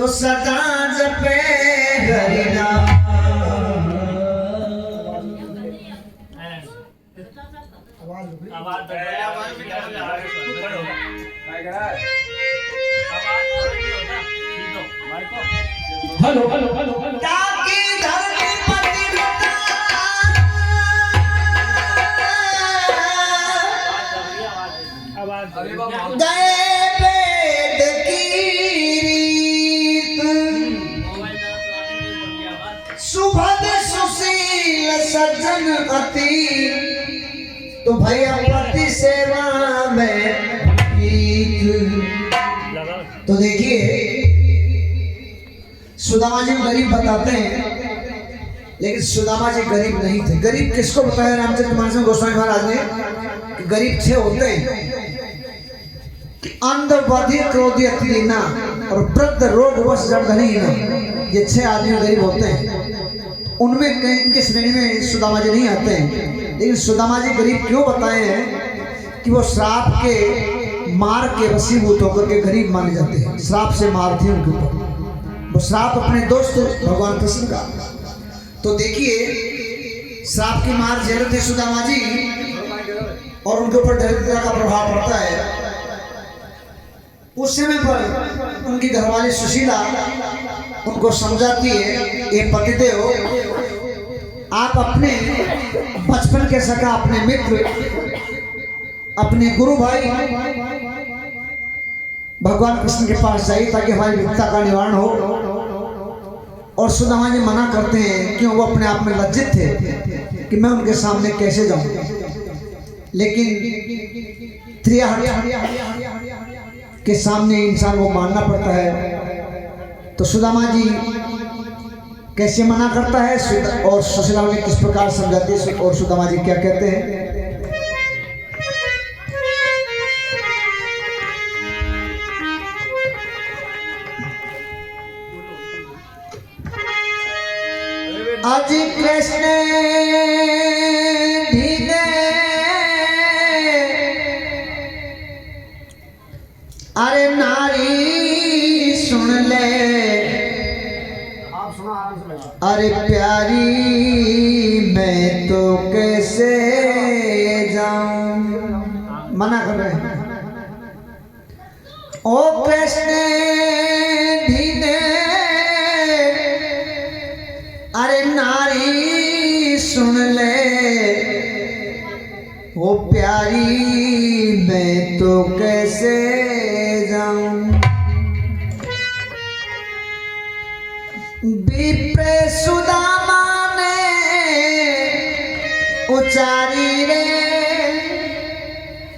तो सदा जपे हरि नाम। हेलो हेलो हेलो हेलो ताकि धरती पतिव्रता गए वेद की रीत, सुभद सुशील सज्जन अति, तो भैया पति सेवा में प्रीत। तो देखिए सुदामा जी गरीब बताते हैं, लेकिन सुदामा जी गरीब नहीं थे। गरीब किसको बताया रामचरितमानस में गोस्वामी महाराज ने? गरीब छह होते हैं कि अंध बधिर क्रोधी अतिरीना और वृद्ध रोग वश जड़धनीना, ये छह आदमी गरीब होते हैं। उनमें इनके श्रेणी में सुदामा जी नहीं आते हैं। लेकिन सुदामा जी गरीब क्यों बताए हैं? कि वो श्राप के मार के वशीभूत होकर के गरीब माने जाते हैं। श्राप से मार थी उनके ऊपर, वो श्राप अपने दोस्त भगवान कृष्ण का। तो देखिए श्राप की मार झेल थे सुदामा जी, और उनके ऊपर दरिद्रता का प्रभाव पड़ता है। उस समय पर उनकी घरवाली सुशीला उनको समझाती है, ये पतिदेव आप अपने बचपन के सखा, अपने मित्र, अपने गुरु भाई भगवान कृष्ण के पास जाइए ताकि हमारी विपदा का निवारण हो। और सुदामा जी मना करते हैं, क्यों? वो अपने आप में लज्जित थे कि मैं उनके सामने कैसे जाऊं। लेकिन त्रियाहट के सामने इंसान को मानना पड़ता है। तो सुदामा जी कैसे मना करता है और सुशीला ने किस प्रकार समझाती है, और सुदामा जी क्या कहते हैं? आज कृष्ण ढीले अरे नारी सुन ले, अरे प्यारी मैं तो कैसे जाऊं। मना कर रहे हैं। ओ कृष्ण ढीले अरे नारी सुन ले, ओ प्यारी मैं तो कैसे जाऊं। विप्र सुदामा ने उचारी रे,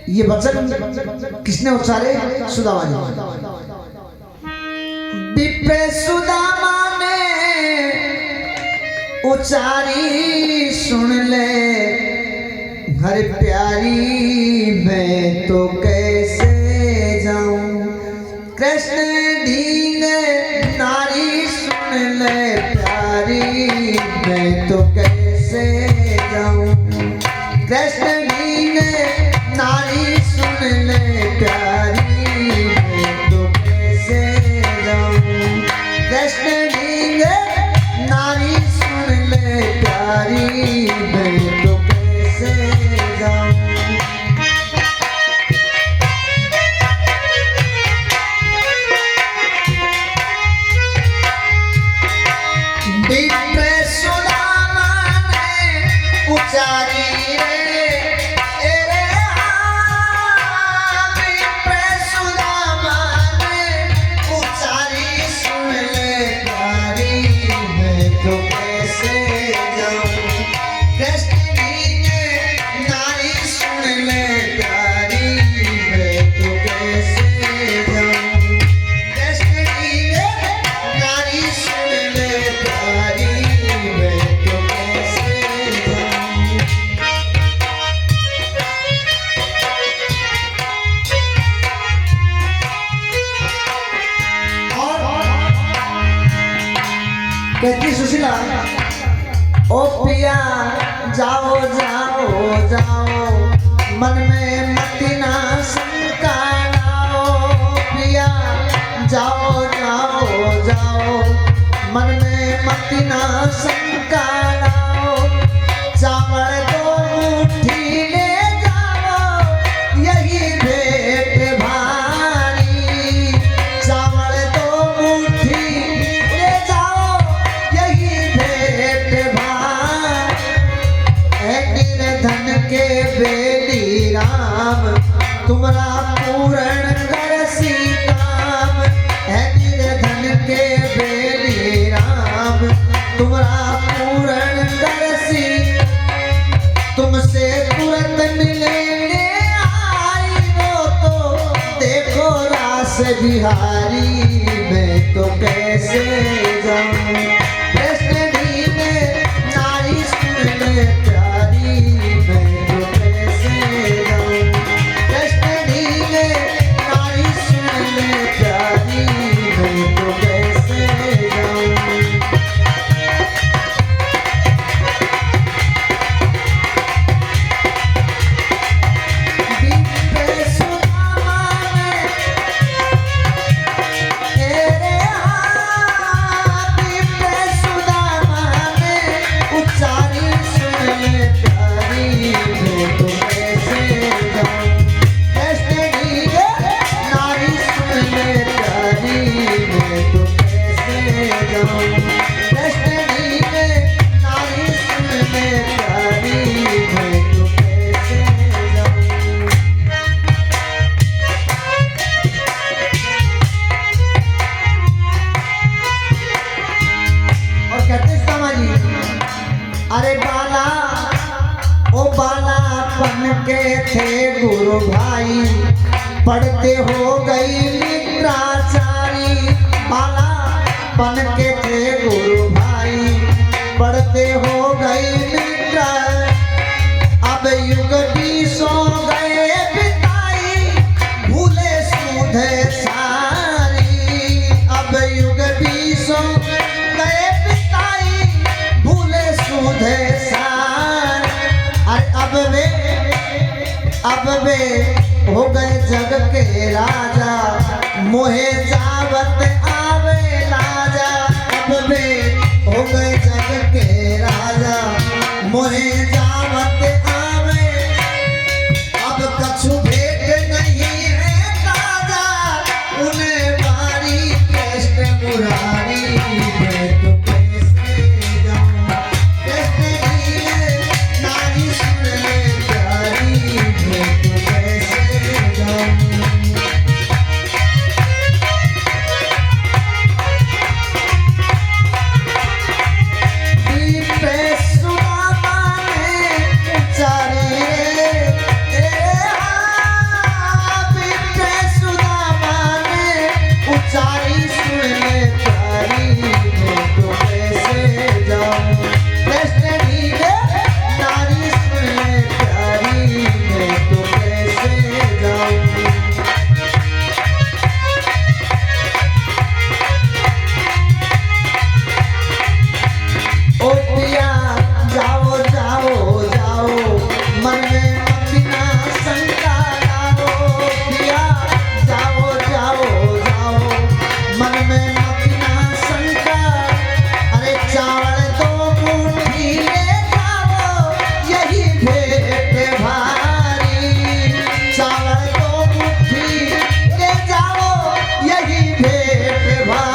ये वचन किसने उचारे? सुदामा जी। विप्र सुदामा ने उचारी सुन ले, हर प्यारी मैं तो कैसे जाऊं। कृष्ण ढीले नारी सुन ले, प्यारी मैं तो कैसे जाऊं। कृष्ण ढीले नारी सुन ले, प्यारी मैं तो कैसे जाऊं। कृष्ण ढीले नारी सुन ले, प्यारी मैं तो कैसे जाऊं। विप्र सुदामा ने उचारी रे, विप्र सुदामा ने उचारी सुन ले, प्यारी मैं तो कैसे जाऊं। कृष्ण ढीले नारी सुन ले, प्यारी मैं तो कैसे जाऊं। कृष्ण ढीले नारी सुन ले, प्यारी मैं तो कैसे जाऊं। कहती सुशीला, ओ पिया जाओ जाओ जाओ, मन में मति ना शंका लाओ। पिया जाओ जाओ जाओ, मत ना शंका लाओ, चावल दो मुट्ठी ले जाओ यही भेंट भारी, चावल दो मुट्ठी ले जाओ यही भेंट भारी। है निर्धन के बेली राम तुम्हारा पूर्ण कर सीताम, है निर्धन के बेली राम तुम्हारा पूर्ण कर सी, तुमसे तुरंत मिलेंगे आई वो तो देखो रास बिहारी, मैं तो कैसे जाऊं कृष्ण दीने नारी सुन ले प्यारी, मैं तो कैसे जाऊं कृष्ण दीने नारी सुन ले प्यारी, मैं तो कैसे जाऊं। बीते सुदामा में तेरे हाथ, बीते सुदामा में उच्चारी सुन ले प्यारी, मैं तो कैसे जाऊं कृष्ण दीने नारी सुन ले प्यारी, मैं तो कैसे जाऊं कृष्ण दीने नारी सुन ले प्यारी, मैं तो कैसे जाऊं। और कहते श्यामा जी, अरे बाला ओ बालापन के थे गुरु भाई, पढ़ते हो गई मित्राचारी, बालापन के थे गुरु भाई, पढ़ते हो गई मित्र, अब युग भी सो गए बिताई, भूले सुधे सारी, अब युग भी सो गए बिताई, भूले सुधे सारी। अरे अब वे हो गए जग के राजा, मोहे जावत आवे लाजा, अब वे हो गए जग के राजा, मोहे जावत आवे, अब कछु भेंट नहीं है ताजा, उन्हें बारी कृष्ण मुरारी, मैं तो कैसे जाऊं कृष्ण दीने नारी सुन ले प्यारी, मैं तो कैसे जाऊं। बीते सुदामा में उच्चारी तेरे हाथ, बीते सुदामा में उच्चारी सुन ले प्यारी, मैं तो कैसे जाऊं कृष्ण दीने नारी सुन ले प्यारी, मैं तो कैसे जाऊं। ओ पिया जाओ जाओ जाओ मन में मत ना शंका लाओ, पिया जाओ जाओ जाओ मन में मत ना शंका, अरे चावल दो मुट्ठी ले जाओ यही भेंट भारी, चावल दो मुट्ठी ले जाओ यही भेंट भारी।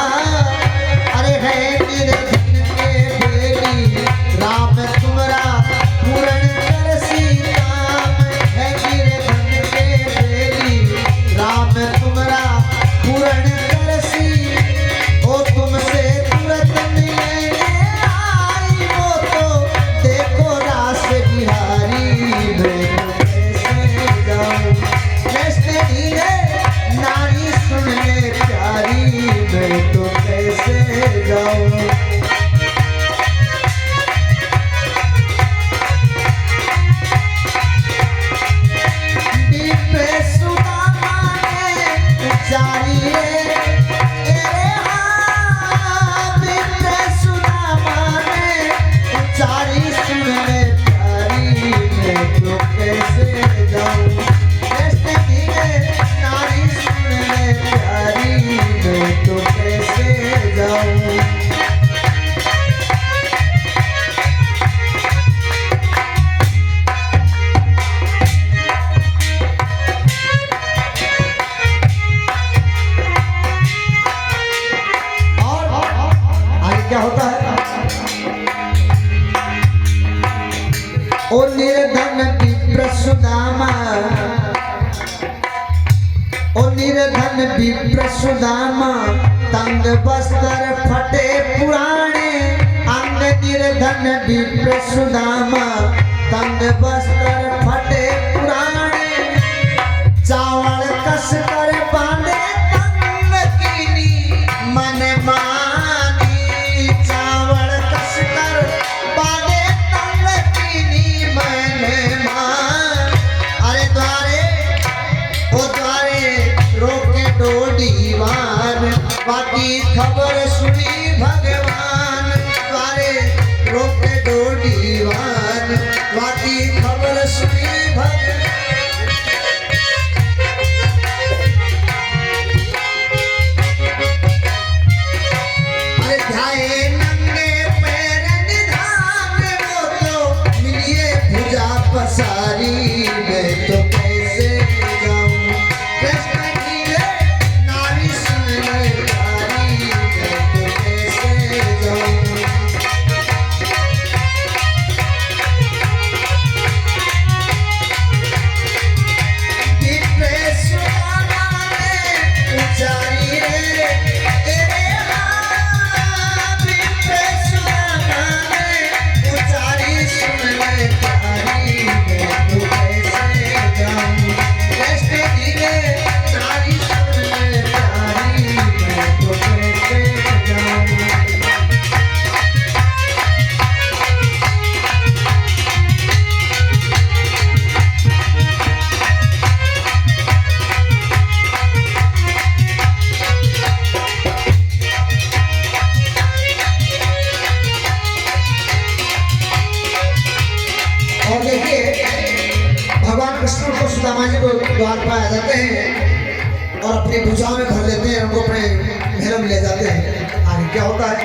अरे है निर्धन के बेली राम तुम्हारा पूर्ण कर सीताम, है निर्धन के बेली राम तुम्हारा पूर्ण कर सी, ओ तुमसे तुरंत मिलेंगे आई वो तो देखो रास बिहारी, मैं तो कैसे जाऊं कृष्ण दीने नारी सुन ले प्यारी, मैं तो कैसे जाऊं। बीते सुदामा में उच्चारी तेरे हाथ, बीते सुदामा में उच्चारी सुन ले प्यारी, मैं तो कैसे जाऊं कृष्ण दीने नारी सुन ले प्यारी, मैं तो कैसे जाऊं। क्या होता है? ओ निर्धन विप्र सुदामा, ओ निर्धन विप्र सुदामा, तंग बस्तर फटे पुराने अंग। निर्धन विप्र सुदामा, तंग बस्तर फटे पुराने, चावल कस कर बांधे तंग कीनी मन मानी। चावल कस कर बांधे तंग कीनी मन मान। अरे द्वारे ओ द्वारे रोके दो दीवान, बाकी खबर सुनी भगवान। द्वारे रोके दो दीवान, बाकी खबर सुनी भगवान। अरे ध्याए नंगे पैर निधान, वो तो मिलिए भुजा पसारी। मैं तो कैसे जाऊं कृष्ण की ये नारी सुन ले प्यारी। मैं तो कैसे जाऊं। विप्र सुदामा ने उचारी रे तेरे हाथ। विप्र सुदामा ने उचारी सुन ले प्यारी। मैं तो कैसे जाऊं कृष्ण की ये नारी सुन ले प्यारी। मैं तो कैसे जाऊं। और देखिए भगवान कृष्ण को सुदामा जी को द्वार पर आ जाते हैं और अपनी भुजाओं में भर लेते हैं, उनको अपने महलों में ले जाते हैं। आगे क्या होता है?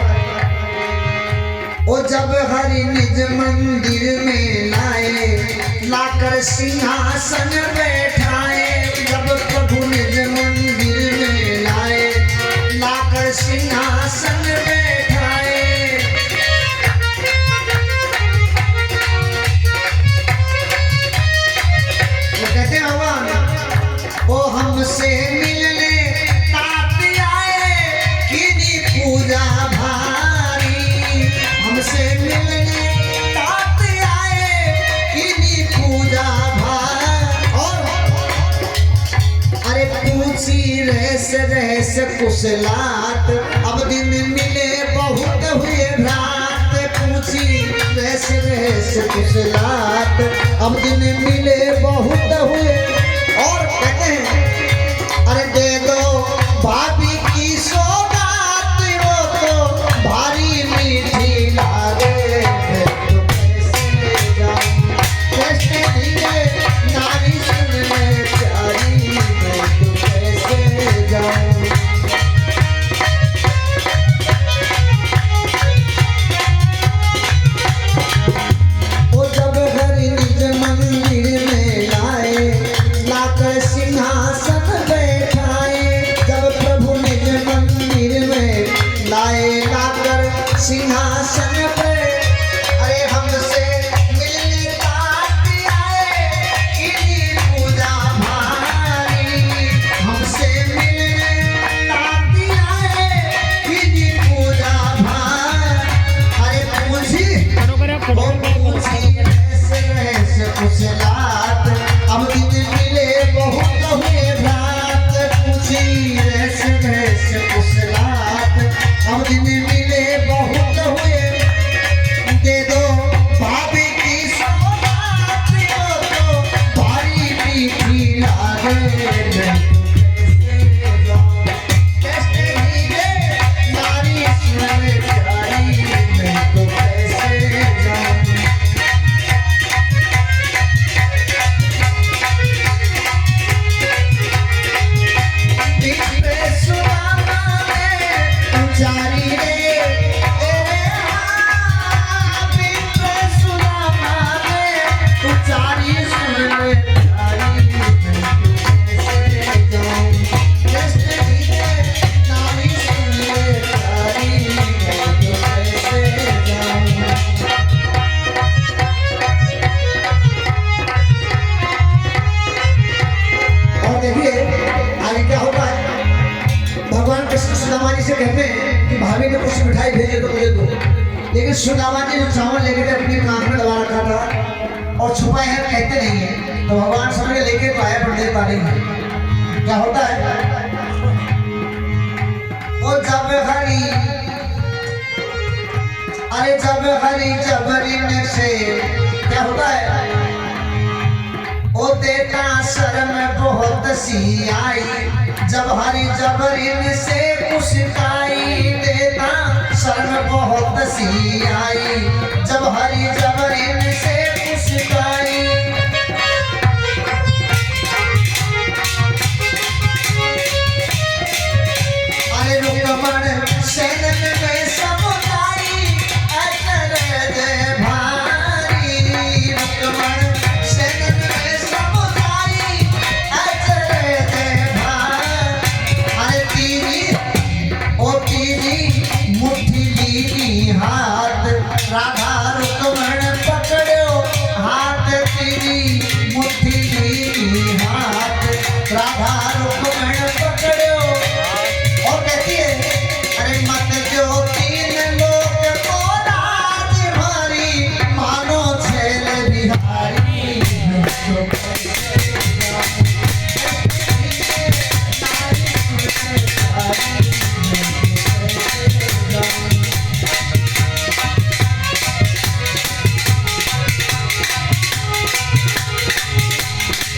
ओ जब हरि निज मंदिर में लाए, लाकर सिंहासन बैठाए। जब प्रभु निज मंदिर में लाए, लाकर सिंहासन बैठाए। वो कहते हैं भगवान ओ हमसे मिलने तात आए, कीनी पूजा भारी। हमसे मिलने तात आए, कीनी पूजा भारी। और अरे पूछी रहस रहस कुशलात, अब दिन मिले बहुत हुए भ्रात। पूछी रहस रहस कुशलात, अब दिन मिले बहुत हुए। और कहते हैं अरे दे दो भाभी की सौगात, वो तो भारी मीठी लागे। मैं तो कैसे जाऊं कृष्ण की ये नारी सुन ले प्यारी। मैं तो कैसे जाऊं। ओ जब हरि निज मंदिर में लाए, लाकर सिंहासन बैठाए। जब प्रभु निज मंदिर में लाए, लाकर सिंहासन पे। अरे हमसे मिलने तात आए, कीनी पूजा भारी। हमसे मिलने तात आए, कीनी पूजा भारी। अरे पूछी कुशलात, अब दिन मिले बहुत हुए भ्रात। पूछी रहस रहस कुशलात, अब दिन मिले बहुत हुए। दे दो भाभी की सौगात, वो तो भारी मीठी लागे। मैं तो कैसे जाऊं कृष्ण की ये नारी सुन ले प्यारी। मैं तो कैसे जाऊं। विप्र से कहते हैं कि भाभी ने कुछ मिठाई भेजे तो मुझे दो, लेकिन सुदामा जी जो चावल लेके थे अपनी कान में दबा रखा था और छुपाए हैं कहते नहीं है, तो भगवान समझ लेके तो आया पर देता नहीं है। क्या होता है वो जब हरी, अरे जब हरी जबरीन से क्या होता है, ओ देखा शर्म बहुत सी आई, जब हरी जबरीन से कुशकाई, देता शर्म बहुत सी आई, जब हरी जबरीन से कुशकाई। अरे रुकमण सैनन में समुदाई, अचर दे भारी, रुकमण सैनन में समुदाई, अचर दे भारी। अरे तेरी ओ तेरी मुट्ठी लीनी हाथ, राधा रुकमण पकड़ो हाथ, तेरी मुट्ठी लीनी हाथ, राधा रुकमण पकड़ो। और कहती है अरे मत जो तीन लोग को राज भारी, मानो छेल बिहारी।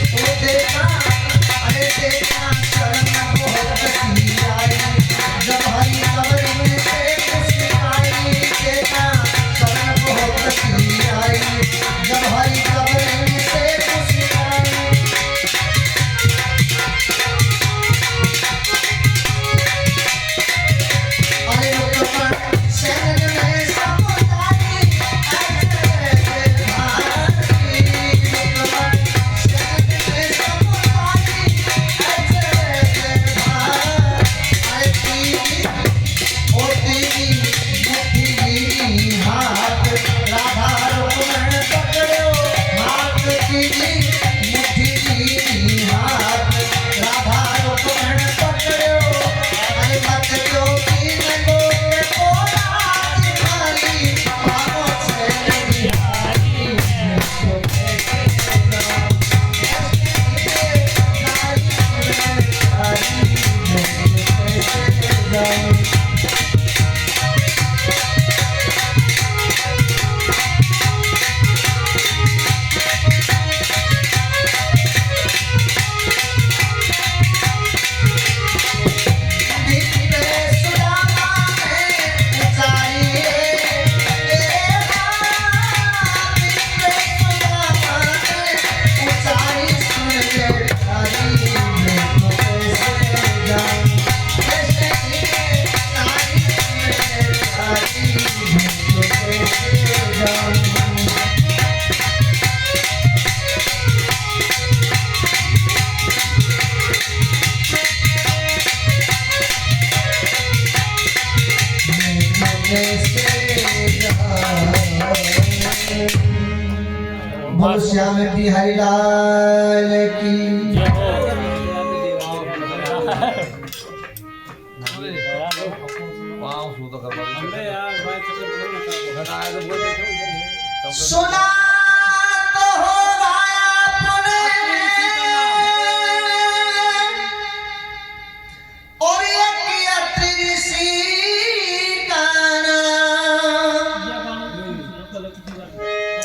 ओ देखा, अरे देखा शर्म बहुत सी आई, जब हरी जबरीन से कुशकाई, देखा शर्म बहुत सी आई, जब हरी जबरीन से कुशकाई। अरे रुकमण सैनन में समुदाई, अचर दे भारी, रुकमण सैनन में समुदाई, अचर दे भारी। अरे तेरी ओ तेरी मुट्ठी लीनी हाथ, राधा रुकमण पकड़ो हाथ, तेरी मुट्ठी लीनी हाथ, राधा रुकमण पकड़ो। अरे मत जो तीन लोग को राज भारी, मानो छेल बिहारी। बोल श्याम बिहारी लाल की। सुना तो होगा आपने, और ये किया त्रिसी का नाम,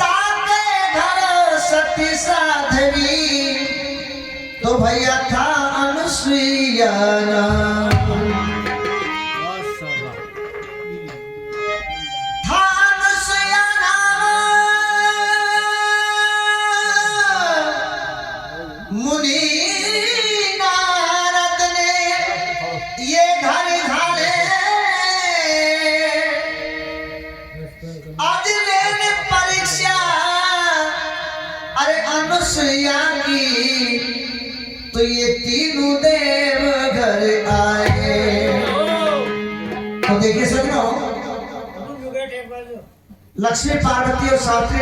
ताके घर सती साधवी, तो भैया था अनुसुईया नाम। मुनि नारद ने ये घर घाले, आज लेने परीक्षा अरे अनुसुईया की, तो ये तीनों देव घर आए। तो देखिए सजनों, लक्ष्मी पार्वती और सावित्री